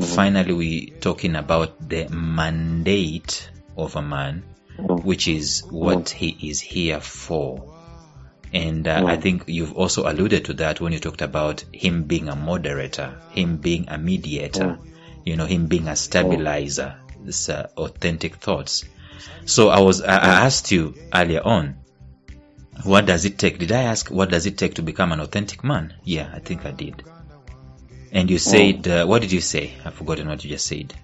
finally we're talking about the mandate of a man, which is what he is here for. And I think you've also alluded to that when you talked about him being a moderator, him being a mediator, him being a stabilizer. This authentic thoughts. So I asked you earlier on, what does it take? Did I ask what does it take to become an authentic man? Yeah, I think I did. And you said, what did you say? I've forgotten what you just said.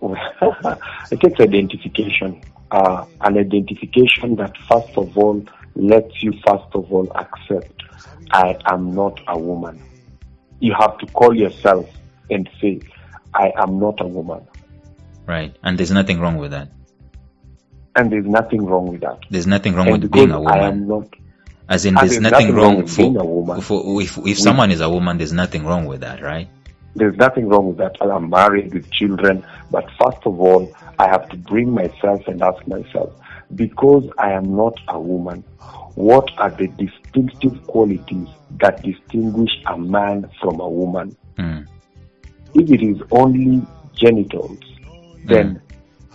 It takes identification. An identification that first of all lets you first of all accept, I am not a woman. You have to call yourself and say, I am not a woman. Right. And there's nothing wrong with that. And there's nothing wrong with that. There's nothing wrong with being a woman. I am not. As in, there's nothing wrong with being a woman. If someone is a woman, there's nothing wrong with that, right? There's nothing wrong with that. I'm married with children. But first of all, I have to bring myself and ask myself, because I am not a woman, what are the distinctive qualities that distinguish a man from a woman? If it is only genitals, then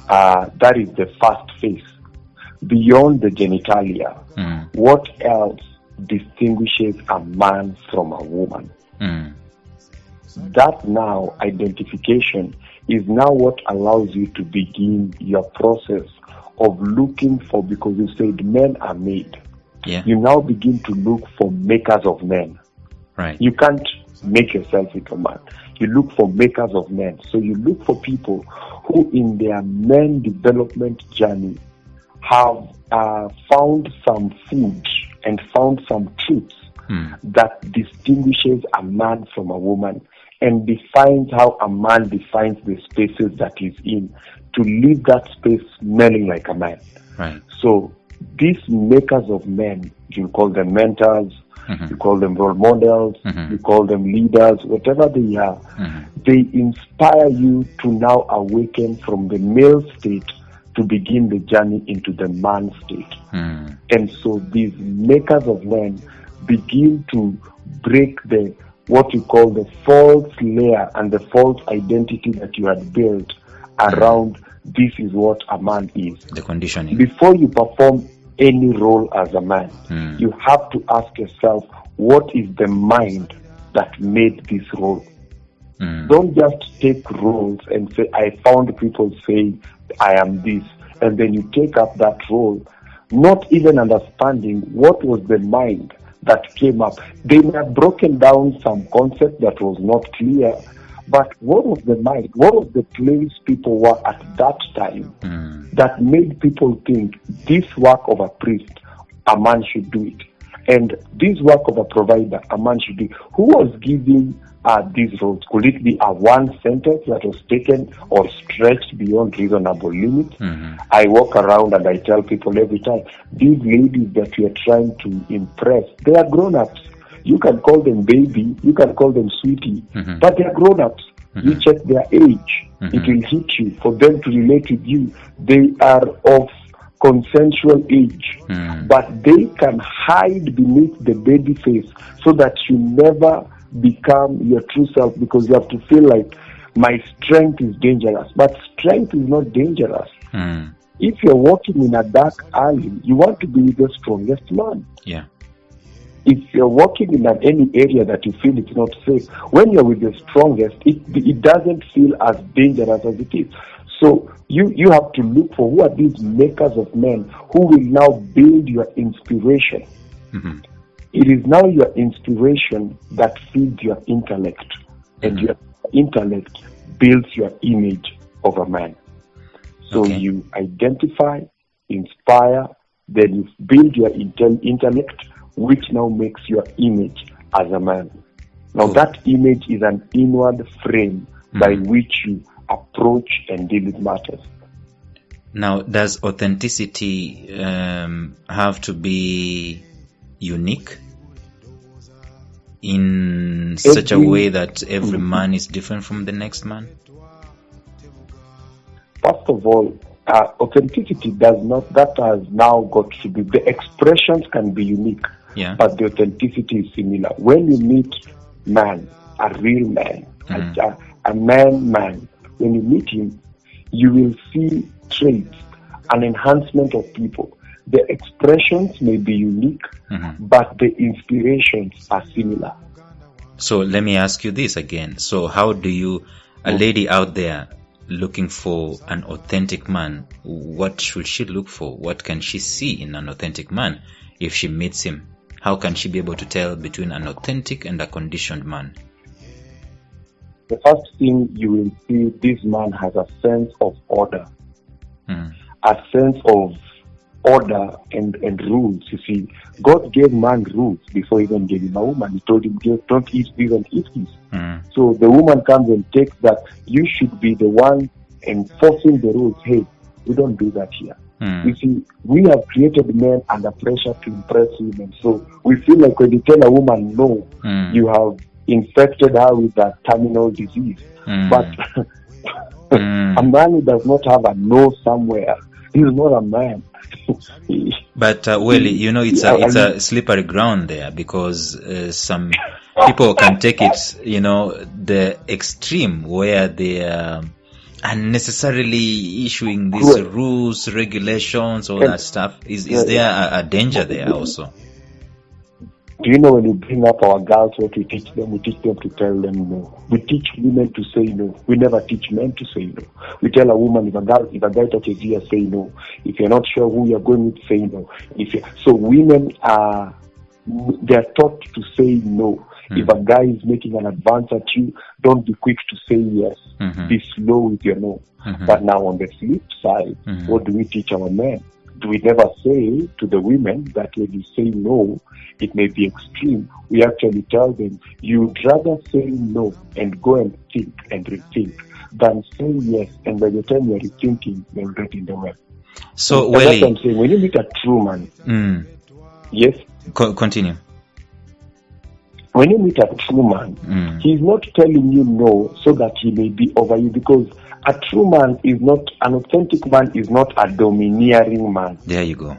that is the first phase. Beyond the genitalia, what else distinguishes a man from a woman? That now identification is now what allows you to begin your process of looking for, because you said men are made. Yeah. You now begin to look for makers of men. Right. You can't make yourself into a man. You look for makers of men. So you look for people who in their men development journey have found some food and found some truths that distinguishes a man from a woman and defines how a man defines the spaces that he's in, to leave that space smelling like a man. Right. So these makers of men, you call them mentors, you call them role models, you call them leaders, whatever they are, they inspire you to now awaken from the male state to begin the journey into the man state. And so these makers of men begin to break what you call the false layer and the false identity that you had built around this is what a man is. The conditioning. Before you perform any role as a man, you have to ask yourself, what is the mind that made this role? Don't just take roles and say, I found people saying I am this, and then you take up that role, not even understanding what was the mind that came up. They may have broken down some concept that was not clear, but what was the mind? What was the place people were at that time that made people think this work of a priest, a man should do it, and this work of a provider, a man should do it? Who was giving these roles? Could it be a one sentence that was taken or stretched beyond reasonable limits? I walk around and I tell people every time, these ladies that you are trying to impress, they are grown-ups. You can call them baby, you can call them sweetie, but they are grown-ups. You check their age, it will hit you. For them to relate with you, they are of consensual age, but they can hide beneath the baby face so that you never become your true self, because you have to feel like my strength is dangerous. But strength is not dangerous. If you're walking in a dark alley, you want to be with the strongest man. Yeah. If you're walking in any area that you feel it's not safe, when you're with the strongest, it doesn't feel as dangerous as it is. So you have to look for who are these makers of men who will now build your inspiration. It is now your inspiration that feeds your intellect, and your intellect builds your image of a man. So you identify, inspire, then you build your intellect, which now makes your image as a man. Now that image is an inward frame by which you approach and deal with matters. Now, does authenticity have to be unique in such a way that every man is different from the next man? First of all, authenticity does not, that has now got to be, the expressions can be unique, but the authenticity is similar. When you meet man, a real man, a man. When you meet him, you will see traits, an enhancement of people. The expressions may be unique, but the inspirations are similar. So let me ask you this again. So how do you, a lady out there looking for an authentic man, what should she look for? What can she see in an authentic man if she meets him? How can she be able to tell between an authentic and a conditioned man? The first thing you will see, this man has a sense of order, a sense of order and rules. You see, God gave man rules before he even gave him a woman. He told him, don't eat this and eat this. So the woman comes and takes that. You should be the one enforcing the rules. Hey, we don't do that here. You see, we have created men under pressure to impress women. So we feel like when you tell a woman no, you have infected her with that terminal disease. But a man who does not have a no somewhere, he's not a man. But Welly, you know, it's a slippery ground there, because some people can take it, you know, the extreme where they are unnecessarily issuing these rules, regulations, all that stuff. Is there a danger there also? Do you know, when you bring up our girls, what we teach them? We teach them to tell them no. We teach women to say no. We never teach men to say no. We tell a woman, if a guy touches you, say no. If you're not sure who you're going with, say no. So women they're taught to say no. If a guy is making an advance at you, don't be quick to say yes. Be slow with your no. But now on the flip side, what do we teach our men? Do we never say to the women that when you say no, it may be extreme? We actually tell them, you'd rather say no and go and think and rethink than say yes, and by the time you're rethinking, they'll get in the way. So, Welly, that's what I'm saying. When you meet a true man, yes? Continue. When you meet a true man, he's not telling you no so that he may be over you, because a true man is not, an authentic man is not a domineering man. There you go.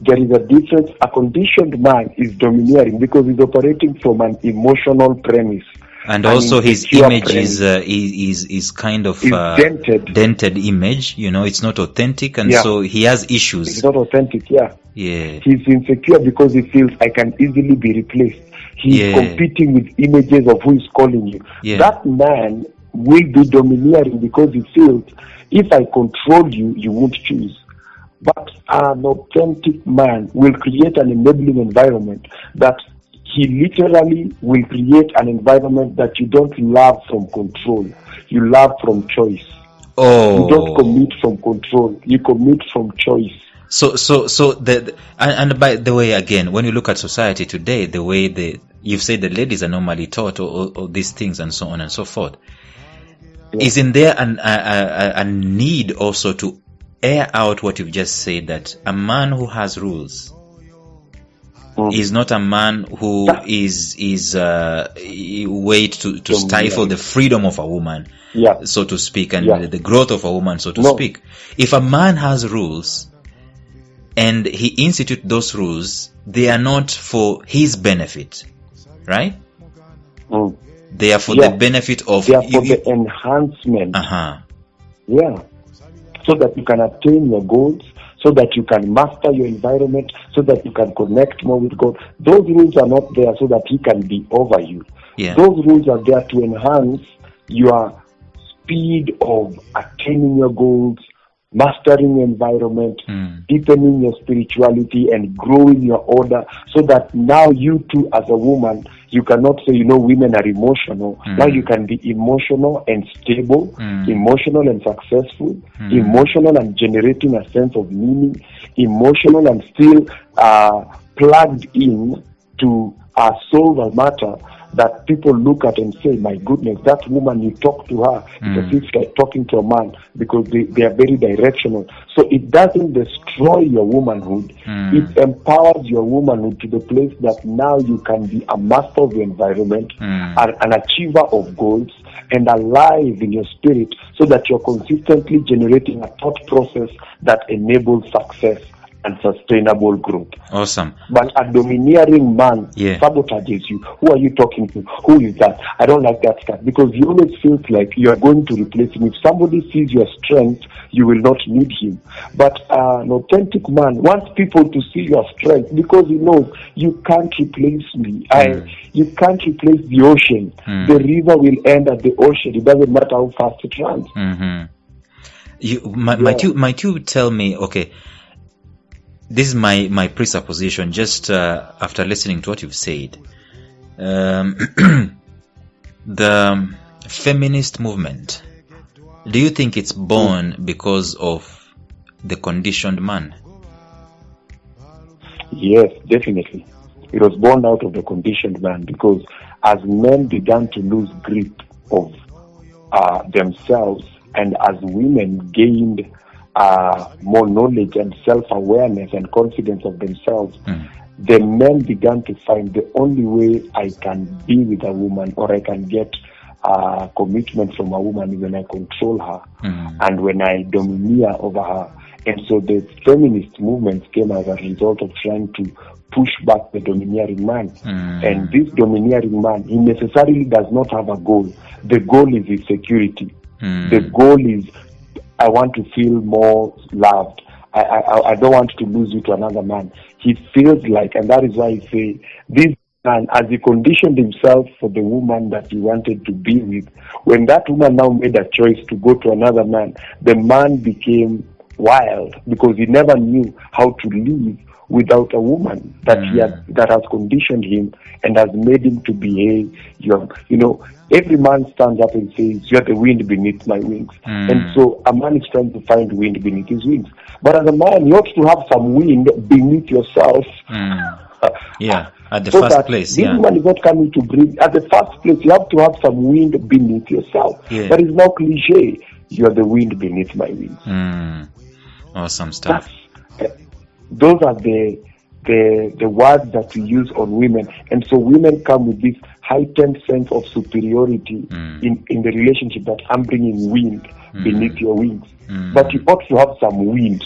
There is a difference. A conditioned man is domineering because he's operating from an emotional premise. And also his image is kind of dented image. You know, it's not authentic, and so he has issues. It's not authentic, Yeah. He's insecure because he feels I can easily be replaced. He's competing with images of who is calling you. That man will be domineering because he feels, if I control you, you won't choose. But an authentic man will create an enabling environment that he literally will create an environment that you don't love from control. You love from choice. You don't commit from control. You commit from choice. So and by the way, again, when you look at society today, the way you've said the ladies are normally taught all these things and so on and so forth. Isn't there a need also to air out what you've just said, that a man who has rules is not a man who is wait to stifle the freedom of a woman, so to speak, and the growth of a woman, so to speak. If a man has rules and he institutes those rules, they are not for his benefit, right? They are for the benefit of... They are for the enhancement. So that you can attain your goals, so that you can master your environment, so that you can connect more with God. Those rules are not there so that he can be over you. Those rules are there to enhance your speed of attaining your goals, mastering your environment, deepening your spirituality, and growing your order, so that now you too, as a woman, you cannot say, women are emotional. Now you can be emotional and stable, emotional and successful, emotional and generating a sense of meaning, emotional and still plugged in to a soul matter that people look at and say, my goodness, that woman, you talk to her, it's as if you're talking to a man, because they are very directional. So it doesn't destroy your womanhood. It empowers your womanhood to the place that now you can be a master of the environment, an achiever of goals, and alive in your spirit, so that you're consistently generating a thought process that enables success and sustainable growth. Awesome. But a domineering man sabotages you. Who are you talking to? Who is that? I don't like that stuff. Because he always feels like you are going to replace him. If somebody sees your strength, you will not need him. But an authentic man wants people to see your strength because he knows you can't replace me. You can't replace the ocean. The river will end at the ocean. It doesn't matter how fast it runs. Might you tell me, okay, this is my presupposition just after listening to what you've said. The feminist movement, do you think it's born because of the conditioned man? Yes, definitely. It was born out of the conditioned man because as men began to lose grip of themselves and as women gained more knowledge and self-awareness and confidence of themselves, the men began to find the only way I can be with a woman or I can get commitment from a woman is when I control her and when I domineer over her. And so the feminist movement came as a result of trying to push back the domineering man. And this domineering man, he necessarily does not have a goal. The goal is his security. The goal is, I want to feel more loved. I don't want to lose you to another man. He feels like, and that is why I say, this man, as he conditioned himself for the woman that he wanted to be with, when that woman now made a choice to go to another man, the man became wild because he never knew how to live without a woman that that has conditioned him and has made him to behave. Every man stands up and says, "You're the wind beneath my wings." And so a man is trying to find wind beneath his wings. But as a man, you ought to have some wind beneath yourself. At the first place. This woman is not coming to breathe. At the first place, you have to have some wind beneath yourself. That is now cliche. You're the wind beneath my wings. Awesome stuff. Those are the words that we use on women. And so women come with this heightened sense of superiority in the relationship, that I'm bringing wind beneath your wings. But you ought to have some wind.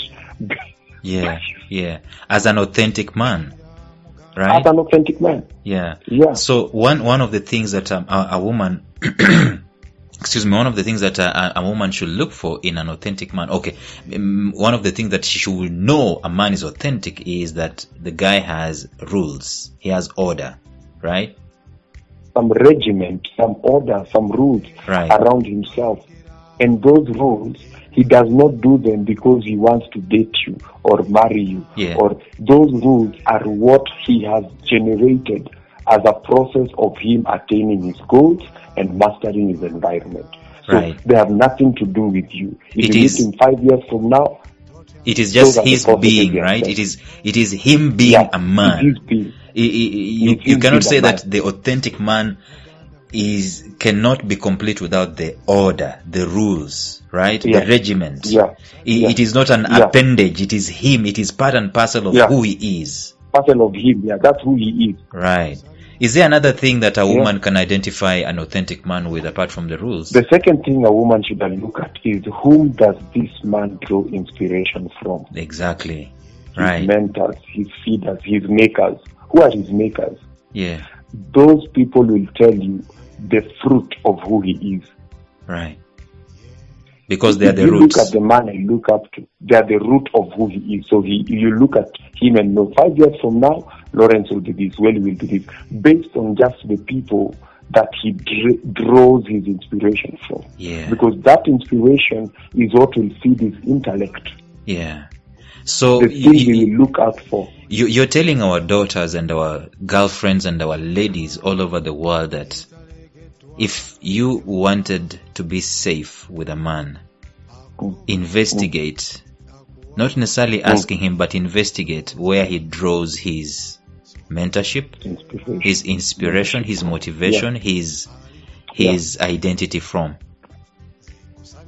As an authentic man, right? As an authentic man. So one of the things that a woman one of the things that a woman should look for in an authentic man, one of the things that she should know a man is authentic is that the guy has rules. He has order, right? Some regiment, some order, some rules around himself. And those rules, he does not do them because he wants to date you or marry you. Or those rules are what he has generated as a process of him attaining his goals and mastering his environment. So they have nothing to do with you. If you meet him 5 years from now, it is just his being, right? It is him being a man. You cannot say that the authentic man cannot be complete without the order, the rules, right? The regiment. It is not an appendage. It is him. It is part and parcel of who he is. Parcel of him. That's who he is. Right. Is there another thing that a woman can identify an authentic man with apart from the rules? The second thing a woman should look at is, whom does this man draw inspiration from? Exactly. His mentors, his feeders, his makers. Who are his makers? Those people will tell you the fruit of who he is. Right. Because they are the If roots. you look at the man I look up to, they are the root of who he is. So you look at him and know 5 years from now, Lawrence will be this, Welly will be this, based on just the people that he draws his inspiration from. Because that inspiration is what will feed his intellect. So the thing we will look out for. You're telling our daughters and our girlfriends and our ladies all over the world that if you wanted to be safe with a man, investigate, not necessarily asking him, but investigate where he draws his mentorship, his inspiration, his motivation, his identity from.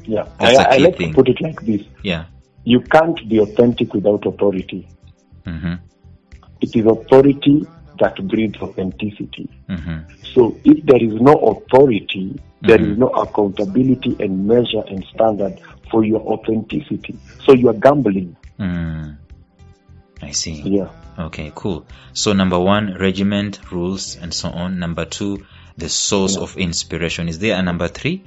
That's a key like thing. To put it like this. You can't be authentic without authority. It is authority that breeds authenticity. So if there is no authority, there is no accountability and measure and standard for your authenticity. So you are gambling. I see. Yeah. Okay, cool. So number 1, regiment, rules, and so on. Number 2, the source of inspiration. Is there a number 3?